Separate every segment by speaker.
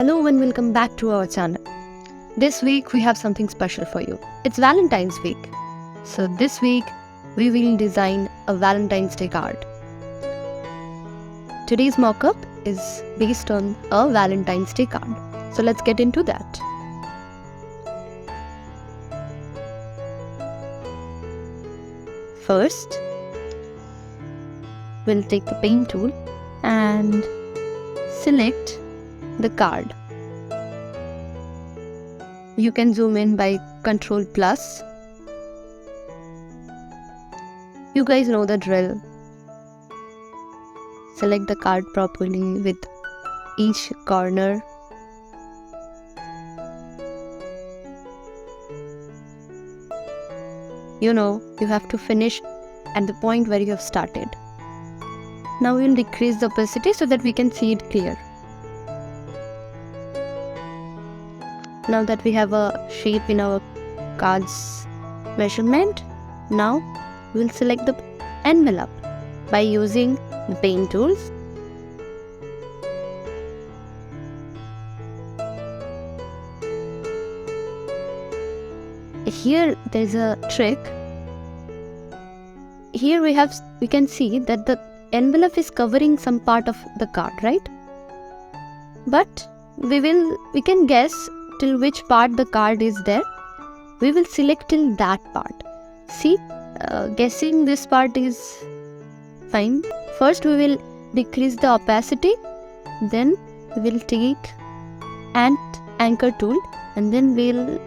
Speaker 1: Hello and welcome back to our channel. This week we have something special for you. It's Valentine's week. So this week we will design a Valentine's Day card. Today's mock-up is based on a Valentine's Day card. So let's get into that. First, we'll take the paint tool and select the card. You can zoom in by Ctrl+. You guys know the drill. Select the card properly with each corner. You know, you have to finish at the point where you have started. Now we'll decrease the opacity so that we can see it clear. Now that we have a shape in our card's measurement, now we'll select the envelope by using the paint tools. Here there's a trick. Here we can see that the envelope is covering some part of the card, right? But we can guess till which part the card is there. We will select till that part. See, guessing this part is fine. First we will decrease the opacity, then we will take an anchor tool and then we'll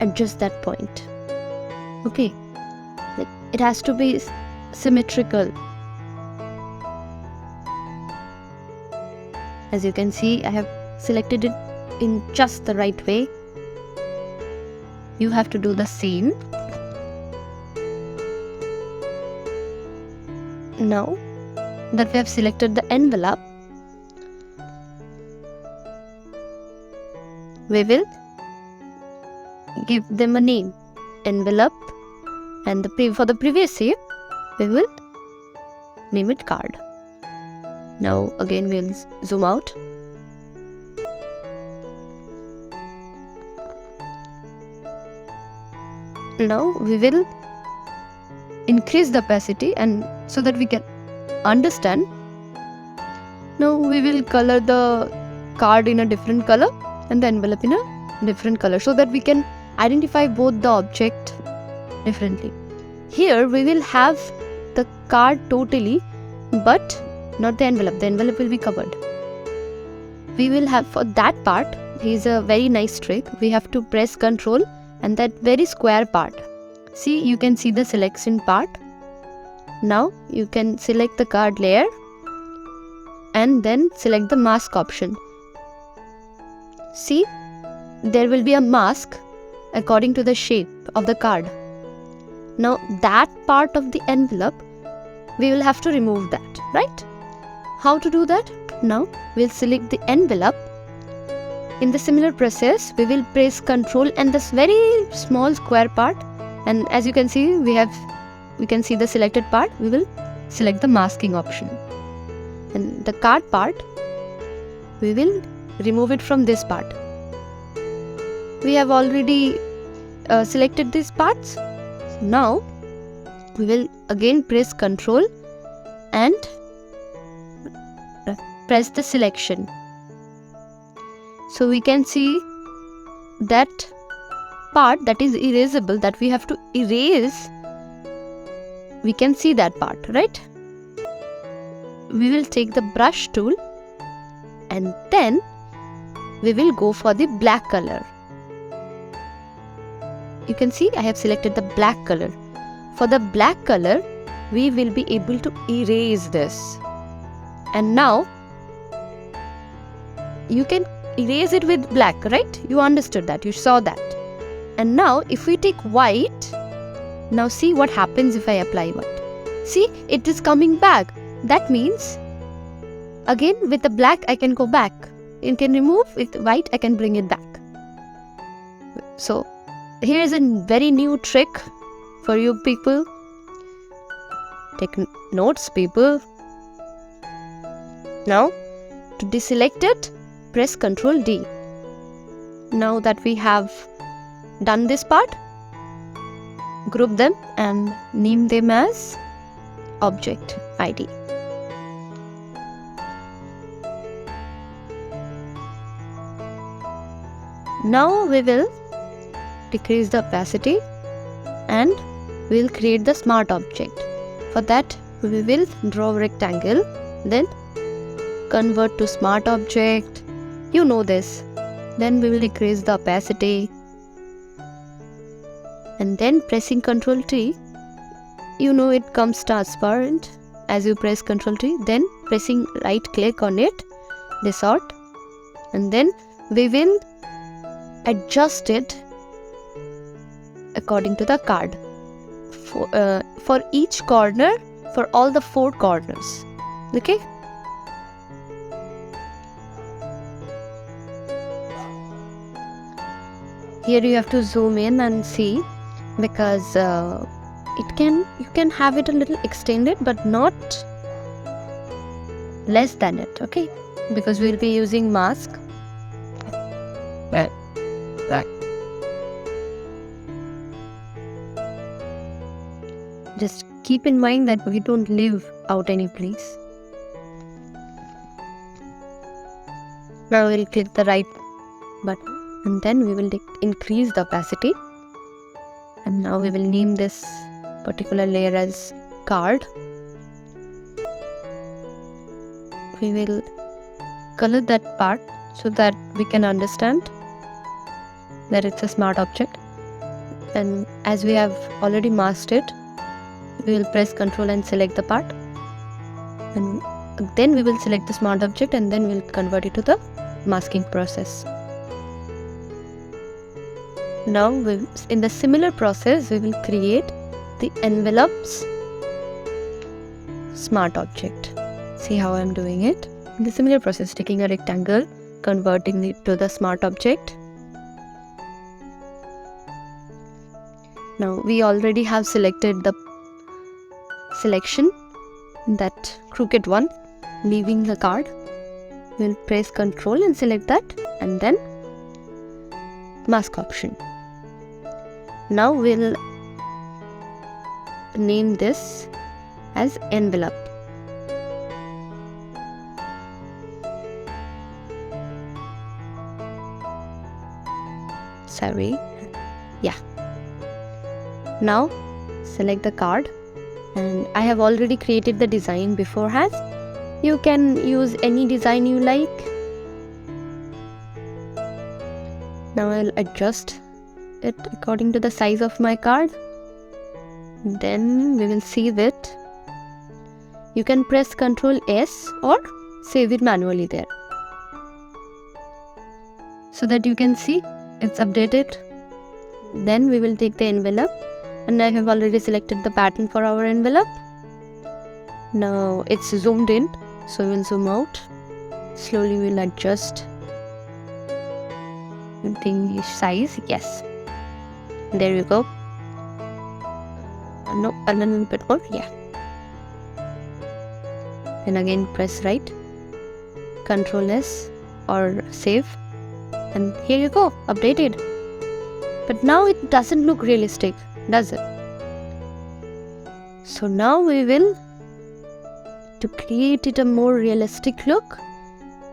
Speaker 1: adjust that point. Okay, it has to be symmetrical. As you can see, I have selected it in just the right way. You have to do the same. Now that we have selected the envelope, we will give them a name, envelope, and for the previous shape we will name it card. Now again we'll zoom out. Now we will increase the opacity and so that we can understand. Now we will color the card in a different color and the envelope in a different color so that we can identify both the object differently. Here we will have the card totally, but not the envelope. The envelope will be covered. We will have for that part, here's a very nice trick. We have to press Ctrl and that very square part. See, you can see the selection part. Now you can select the card layer and then select the mask option. See, there will be a mask according to the shape of the card. Now that part of the envelope, we will have to remove that, right? How to do that? Now we'll select the envelope. In the similar process, we will press Ctrl and this very small square part, and as you can see, we can see the selected part. We will select the masking option, and the card part, we will remove it from this part. We have already selected these parts. Now we will again press Ctrl and press the selection. So we can see that part that is erasable, that we have to erase. We can see that part, right? We will take the brush tool and then we will go for the black color. You can see I have selected the black color. For the black color, we will be able to erase this. And now you can erase it with black, right? You understood that, you saw that. And now if we take white, now see what happens if I apply white. See, it is coming back. That means again with the black I can go back. You can remove, with white I can bring it back. So here is a very new trick for you people. Take notes, people. Now to deselect it, press Ctrl D. Now that we have done this part, group them and name them as object ID. Now we will decrease the opacity and we will create the smart object. For that we will draw a rectangle, then convert to smart object. You know this. Then we will decrease the opacity and then pressing Ctrl T, you know it comes transparent as you press Ctrl T. Then pressing right click on it, distort, and then we will adjust it according to the card for each corner, for all the 4 corners. Okay. Here you have to zoom in and see, because you can have it a little extended but not less than it. Okay, because we'll be using mask. Just keep in mind that we don't leave out any place. Now we'll click the right button and then we will increase the opacity, and now we will name this particular layer as card. We will color that part so that we can understand that it's a smart object. And as we have already masked it, we will press Ctrl and select the part, and then we will select the smart object and then we'll convert it to the masking process. Now in the similar process we will create the envelopes smart object. See how I'm doing it? In the similar process, taking a rectangle, converting it to the smart object. Now we already have selected the selection, that crooked one, leaving the card. We'll press Ctrl and select that, and then mask option. Now we'll name this as envelope. Sorry. Yeah. Now select the card, and I have already created the design beforehand. You can use any design you like. Now I'll adjust it according to the size of my card. Then we will save it. You can press Ctrl S or save it manually there, so that you can see it's updated. Then we will take the envelope, and I have already selected the pattern for our envelope. Now it's zoomed in, so we'll zoom out. Slowly we'll adjust the size. Yes, there you go. No, a little bit more. Yeah. And again press right, Ctrl S or save, and here you go, updated. But now it doesn't look realistic, does it? So now we will, to create it a more realistic look,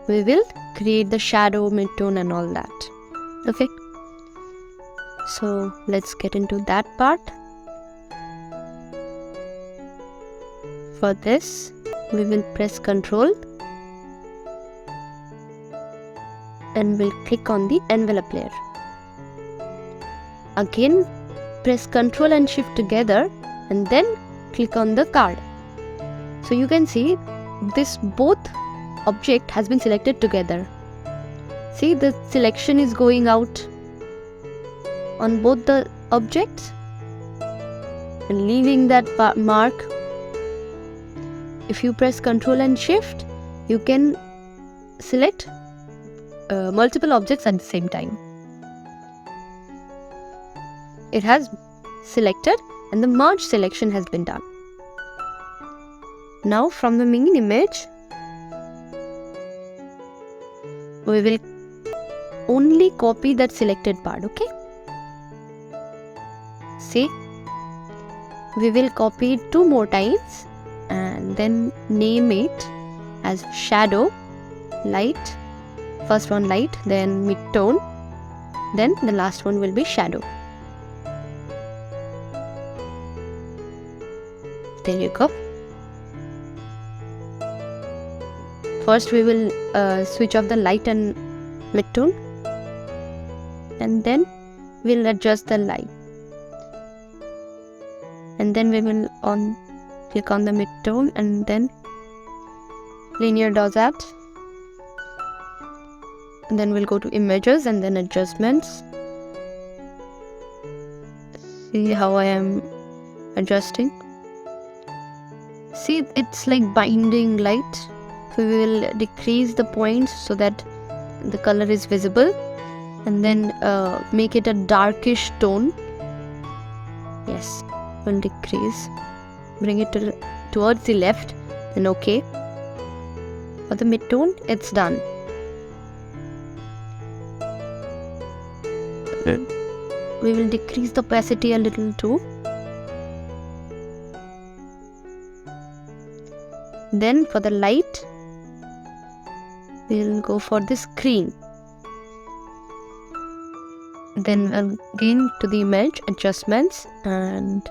Speaker 1: we will create the shadow, midtone and all that. Okay, so let's get into that part. For this we will press Ctrl and we'll click on the envelope layer. Again press Ctrl and Shift together and then click on the card. So you can see this both object has been selected together. See, the selection is going out on both the objects and leaving that mark. If you press Ctrl and Shift, you can select multiple objects at the same time. It has selected and the merge selection has been done. Now from the main image, we will only copy that selected part. Okay, see, we will copy it 2 more times and then name it as shadow, light. First one light, then mid-tone, then the last one will be shadow. There you go. First we will switch off the light and mid-tone, and then we'll adjust the light, and then we will click on the mid-tone, and then linear dosage, and then we'll go to images and then adjustments. See how I am adjusting. See, it's like binding light. So we will decrease the points so that the color is visible, and then make it a darkish tone. Yes, we'll decrease, bring it towards the left, then okay. For the mid-tone, it's done. We will decrease the opacity a little too. Then for the light, we'll go for the screen. Then again to the image, adjustments, and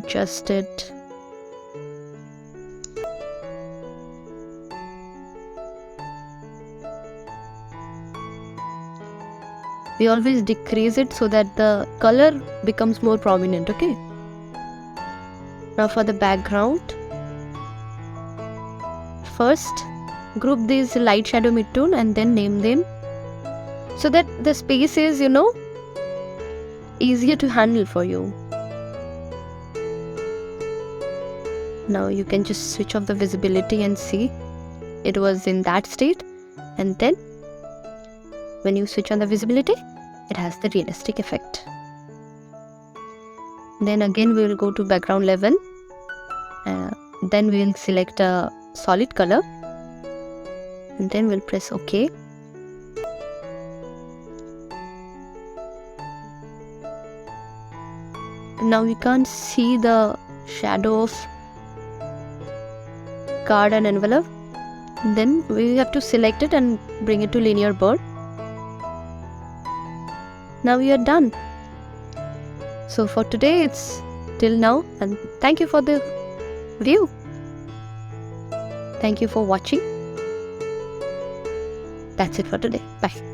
Speaker 1: adjust it. We always decrease it so that the color becomes more prominent. Okay. Now for the background, first group these light, shadow, mid-tone, and then name them so that the space is, easier to handle for you. Now you can just switch off the visibility and see it was in that state, and then when you switch on the visibility, it has the realistic effect. Then again we will go to background level, then we will select a solid color, and then we'll press OK. Now we can't see the shadow of card and envelope. Then we have to select it and bring it to linear bird. Now we are done. So for today it's till now, and thank you for the view. Thank you for watching. That's it for today. Bye.